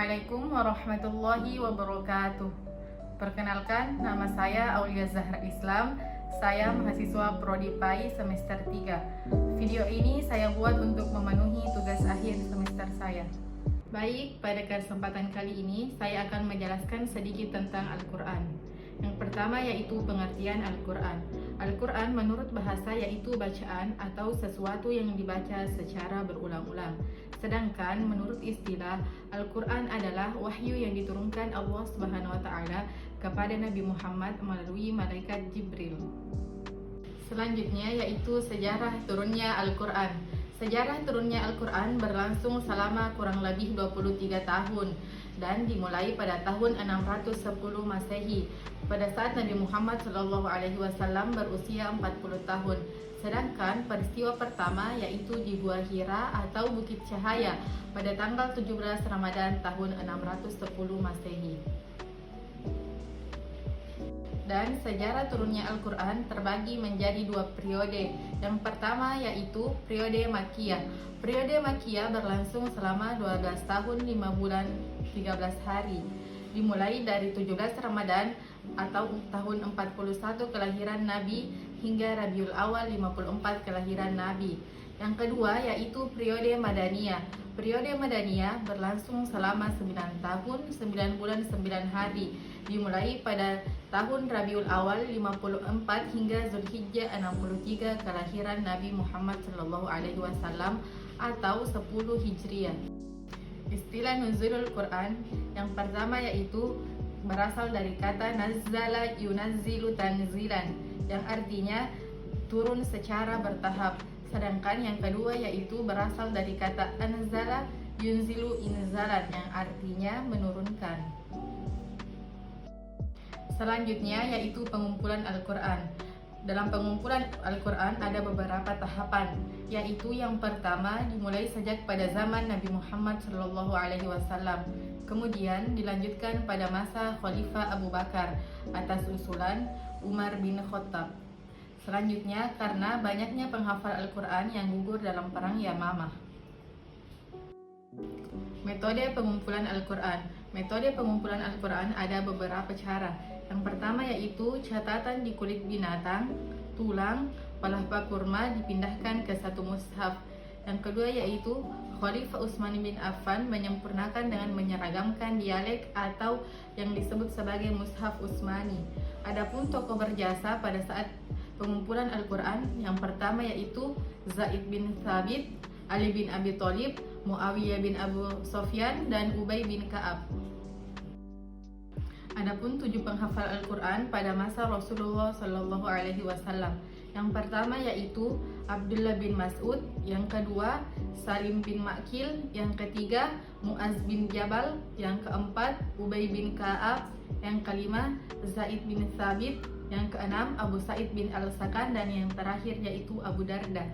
Assalamualaikum warahmatullahi wabarakatuh. Perkenalkan, nama saya Aulia Zahra Islam. Saya mahasiswa Prodi PAI semester 3. Video ini saya buat untuk memenuhi tugas akhir semester saya. Baik, pada kesempatan kali ini saya akan menjelaskan sedikit tentang Al-Quran. Yang pertama yaitu pengertian Al-Quran. Al-Quran menurut bahasa yaitu bacaan atau sesuatu yang dibaca secara berulang-ulang. Sedangkan menurut istilah, Al-Quran adalah wahyu yang diturunkan Allah Subhanahu wa Ta'ala kepada Nabi Muhammad melalui malaikat Jibril. Selanjutnya yaitu sejarah turunnya Al-Quran. Sejarah turunnya Al-Quran berlangsung selama kurang lebih 23 tahun dan dimulai pada tahun 610 Masehi pada saat Nabi Muhammad SAW berusia 40 tahun. Sedangkan peristiwa pertama yaitu di Gua Hira atau Bukit Cahaya pada tanggal 17 Ramadan tahun 610 Masehi. Dan sejarah turunnya Al-Quran terbagi menjadi dua periode. Yang pertama yaitu periode Makkiyah. Periode Makkiyah berlangsung selama 12 tahun 5 bulan 13 hari. Dimulai dari 17 Ramadan atau tahun 41 kelahiran Nabi hingga Rabiul Awal 54 kelahiran Nabi. Yang kedua yaitu periode Madaniyah. Periode Madaniyah berlangsung selama 9 tahun 9 bulan 9 hari. Dimulai pada tahun Rabiul Awal 54 hingga Zulhijjah 63 kelahiran Nabi Muhammad SAW atau 10 Hijriah. Istilah nuzulul Quran yang pertama yaitu berasal dari kata nazzala yunazzilu tanzilan yang artinya turun secara bertahap. Sedangkan yang kedua yaitu berasal dari kata anzala yunzilu inzalan yang artinya menurunkan. Selanjutnya yaitu pengumpulan Al-Quran. Dalam pengumpulan Al-Quran ada beberapa tahapan, yaitu yang pertama dimulai sejak pada zaman Nabi Muhammad SAW. Kemudian dilanjutkan pada masa Khalifah Abu Bakar atas usulan Umar bin Khattab. Selanjutnya karena banyaknya penghafal Al-Quran yang gugur dalam perang Yamamah. Metode pengumpulan Al-Quran. Metode pengumpulan Al-Quran ada beberapa cara. Yang pertama yaitu catatan di kulit binatang, tulang, palapa kurma dipindahkan ke satu mushaf. Yang kedua yaitu Khalifah Utsman bin Affan menyempurnakan dengan menyeragamkan dialek atau yang disebut sebagai mushaf Utsmani. Adapun tokoh berjasa pada saat pengumpulan Al-Quran yang pertama yaitu Zaid bin Thabit, Ali bin Abi Thalib, Muawiyah bin Abu Sufyan, dan Ubay bin Ka'ab. Adapun 7 penghafal Al-Quran pada masa Rasulullah SAW. Yang pertama yaitu Abdullah bin Mas'ud, yang kedua Salim bin Ma'kil, yang ketiga Mu'az bin Jabal, yang keempat Ubay bin Ka'ab, yang kelima Zaid bin Thabit, yang keenam Abu Sa'id bin Al-Sakan, dan yang terakhir yaitu Abu Darda.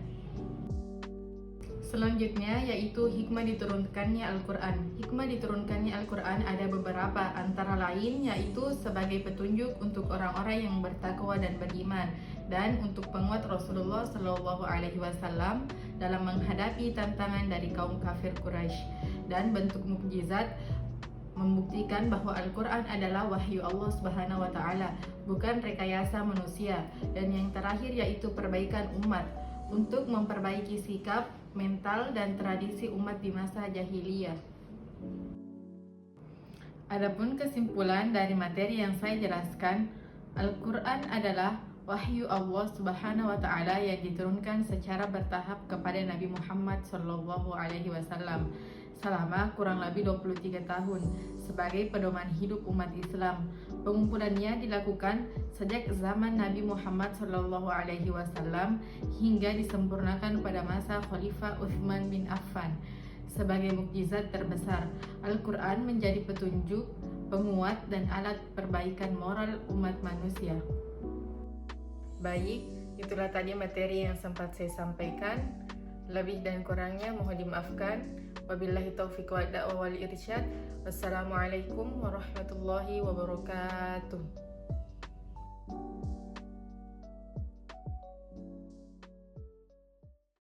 Selanjutnya yaitu hikmah diturunkannya Al-Quran. Hikmah diturunkannya Al-Quran ada beberapa, antara lain yaitu sebagai petunjuk untuk orang-orang yang bertakwa dan beriman, dan untuk penguat Rasulullah SAW dalam menghadapi tantangan dari kaum kafir Quraisy, dan bentuk mukjizat membuktikan bahwa Al-Quran adalah wahyu Allah Subhanahu wa Ta'ala, bukan rekayasa manusia. Dan yang terakhir yaitu perbaikan umat untuk memperbaiki sikap, mental, dan tradisi umat di masa jahiliyah. Adapun kesimpulan dari materi yang saya jelaskan, Al-Quran adalah wahyu Allah Subhanahu wa Ta'ala yang diturunkan secara bertahap kepada Nabi Muhammad SAW selama kurang lebih 23 tahun sebagai pedoman hidup umat Islam. Pengumpulannya dilakukan sejak zaman Nabi Muhammad SAW hingga disempurnakan pada masa Khalifah Utsman bin Affan. Sebagai mukjizat terbesar, Al-Quran menjadi petunjuk, penguat, dan alat perbaikan moral umat manusia. Baik, itulah tadi materi yang sempat saya sampaikan. Lebih dan kurangnya mohon dimaafkan. Wabillahi taufiq wa hidayah wal irsyad. Wassalamualaikum warahmatullahi wabarakatuh.